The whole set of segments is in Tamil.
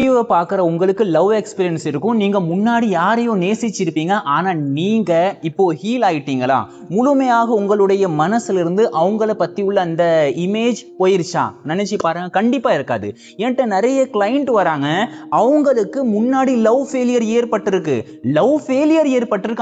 வீடியோவை பார்க்குற உங்களுக்கு லவ் எக்ஸ்பீரியன்ஸ் இருக்கும். நீங்கள் முன்னாடி யாரையும் நேசிச்சிருப்பீங்க, ஆனால் நீங்கள் இப்போ ஹீல் ஆகிட்டீங்களா? முழுமையாக உங்களுடைய மனசுலேருந்து அவங்கள பற்றி உள்ள அந்த இமேஜ் போயிருச்சா? நினச்சி பாருங்கள், கண்டிப்பாக இருக்காது. என்கிட்ட நிறைய கிளைண்ட் வராங்க, அவங்களுக்கு முன்னாடி லவ் ஃபெயிலியர் ஏற்பட்டிருக்கு,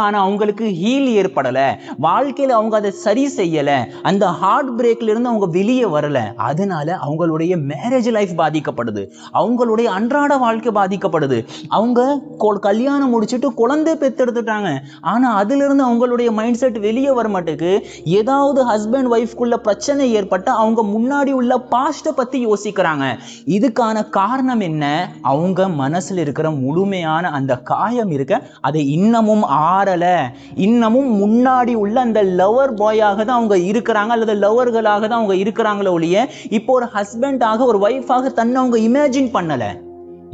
ஆனால் அவங்களுக்கு ஹீல் ஏற்படலை. வாழ்க்கையில் அவங்க அதை சரி செய்யலை, அந்த ஹார்ட் பிரேக்லேருந்து அவங்க வெளியே வரலை. அதனால அவங்களுடைய மேரேஜ் லைஃப் பாதிக்கப்படுது, அவங்களுடைய அன்றாட வாழ்க்கை பாதிக்கப்படுது. அவங்க கல்யாணம் முடிச்சுட்டு குழந்தை பெற்றெடுத்துட்டாங்க, ஆனா அதுல இருந்து அவங்களுடைய மைண்ட் செட் வெளியே வர மாட்டேங்குது. ஏதாவது ஹஸ்பண்ட் ஒய்ஃப்குள்ள பிரச்சனை ஏற்பட்ட அவங்க முன்னாடி உள்ள பாஸ்ட பத்தி யோசிக்கிறாங்க. இதுக்கான காரணம் என்ன? அவங்க மனசுல இருக்கிற முழுமையான அந்த காயம் இருக்க, அதை இன்னமும் ஆறல. இன்னமும் முன்னாடி உள்ள அந்த லவர் பாயாக தான் அவங்க இருக்கிறாங்க, அல்லது லவர்களாக தான் அவங்க இருக்கிறாங்களோ ஒழிய இப்போ ஒரு ஹஸ்பண்டாக ஒரு ஒய்ஃபாக தன்னை அவங்க இமேஜின் பண்ணல.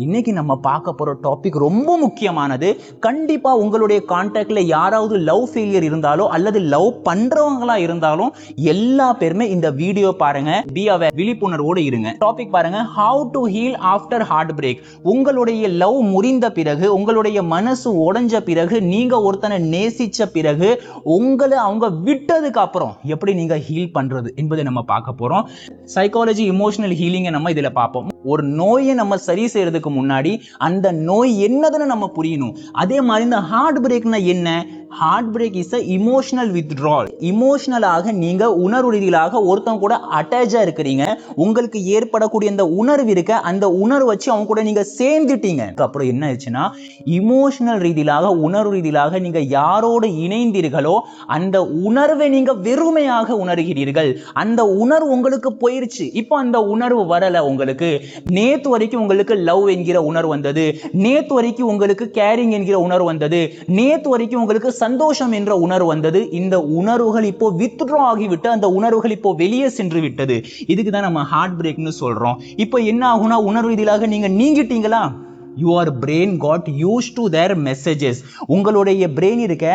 இன்னைக்கு நம்ம பார்க்க போற டாபிக் ரொம்ப முக்கியமானது. கண்டிப்பா உங்களுடைய கான்டாக்ட்ல யாராவது லவ் ஃபெயிலியர் இருந்தாலோ அல்லது லவ் பண்றவங்களா இருந்தாலும் எல்லா பேருமே இந்த வீடியோ பாருங்க. பி அவேர், விழிப்புணர்வோடு இருங்க. டாபிக் பாருங்க, how to heal after heart break. உங்களுடைய லவ் முறிந்த பிறகு, உங்களுடைய மனசு உடைஞ்ச பிறகு, நீங்க ஒருத்தனை நேசிச்ச பிறகு, உங்களை அவங்க விட்டதுக்கு அப்புறம் எப்படி நீங்க ஹீல் பண்றது என்பதை நம்ம பார்க்க போறோம். சைக்காலஜி, இமோஷனல் ஹீலிங்கை நம்ம இதுல பார்ப்போம். ஒரு நோயை நம்ம சரி செய்யறதுக்கு முன்னாடி அந்த நோய் என்னதுன்னு நம்ம புரியணும். அதே மாதிரி இந்த ஹார்ட் பிரேக்னா என்ன? Heart break is emotional withdrawal. இமோஷனலாக நீங்க உணர்வு ரீதியாக ஒருத்தவங்க கூட அட்டாச்சா இருக்கிறீங்க, உங்களுக்கு ஏற்படக்கூடிய அந்த உணர்வு இருக்க, அந்த உணர்வு வச்சு அவங்க கூட நீங்க சேர்ந்துட்டீங்க. அப்புறம் என்ன ஆச்சுன்னா, இமோஷனல் ரீதியாக உணர்வு ரீதியாக நீங்க யாரோடு இணைந்தீர்களோ அந்த உணர்வை நீங்க வெறுமையாக உணர்கிறீர்கள். அந்த உணர்வு உங்களுக்கு போயிருச்சு, இப்போ அந்த உணர்வு வரல. உங்களுக்கு நேத்து வரைக்கும் உங்களுக்கு லவ் என்கிற உணர்வு வந்தது, நேத்து வரைக்கும் உங்களுக்கு கேரிங் என்கிற உணர்வு வந்தது, நேத்து வரைக்கும் உங்களுக்கு சந்தோஷம் என்ற உணர்வு வந்தது. இந்த உணர்வுகள் இப்போ வித்ட்ரா ஆகிவிட்டு, அந்த உணர்வுகள் இப்போ வெளியே சென்று விட்டது. இதுக்கு தான் நம்ம ஹார்ட் பிரேக்னு சொல்றோம். இப்போ என்ன ஆகும்னா, உணர்வு ரீதியாக நீங்க நீங்கிட்டீங்களா? Your brain got used to their messages. உங்களுடைய பிரெயின் இருக்க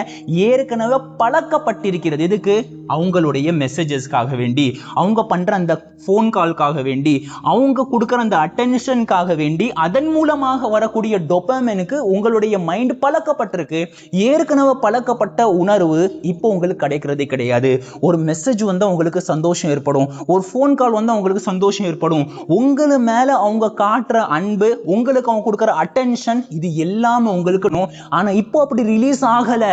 ஏற்கனவே பழக்கப்பட்டிருக்கிறது. இதுக்கு அவங்களுடைய மெசேஜஸ்க்காக வேண்டி, அவங்க பண்ற அந்த ஃபோன் கால்காக வேண்டி, அவங்க கொடுக்குற அந்த அட்டென்ஷனுக்காக வேண்டி, அதன் மூலமாக வரக்கூடிய டோபமைனுக்கு உங்களுடைய மைண்ட் பழக்கப்பட்டிருக்கு. ஏற்கனவே பழக்கப்பட்ட உணர்வு இப்போ உங்களுக்கு கிடைக்கிறதே கிடையாது. ஒரு மெசேஜ் வந்தால் உங்களுக்கு சந்தோஷம் ஏற்படும், ஒரு ஃபோன் கால் வந்தால் உங்களுக்கு சந்தோஷம் ஏற்படும். உங்களை மேல அவங்க காட்டுற அன்பு, உங்களுக்கு அவங்க கொடுக்குற அட்டென்ஷன், இது எல்லாமே உங்களுக்கு. ஆனா இப்போ அப்படி ரிலீஸ் ஆகல.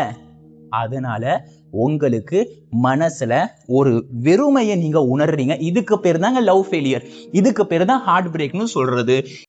அதனால உங்களுக்கு மனசுல ஒரு வெறுமையை நீங்க உணர்றீங்க. இதுக்கு பேர் தாங்க லவ் ஃபெயிலியர், இதுக்கு பேர் தான் ஹார்ட் பிரேக்னு சொல்றது.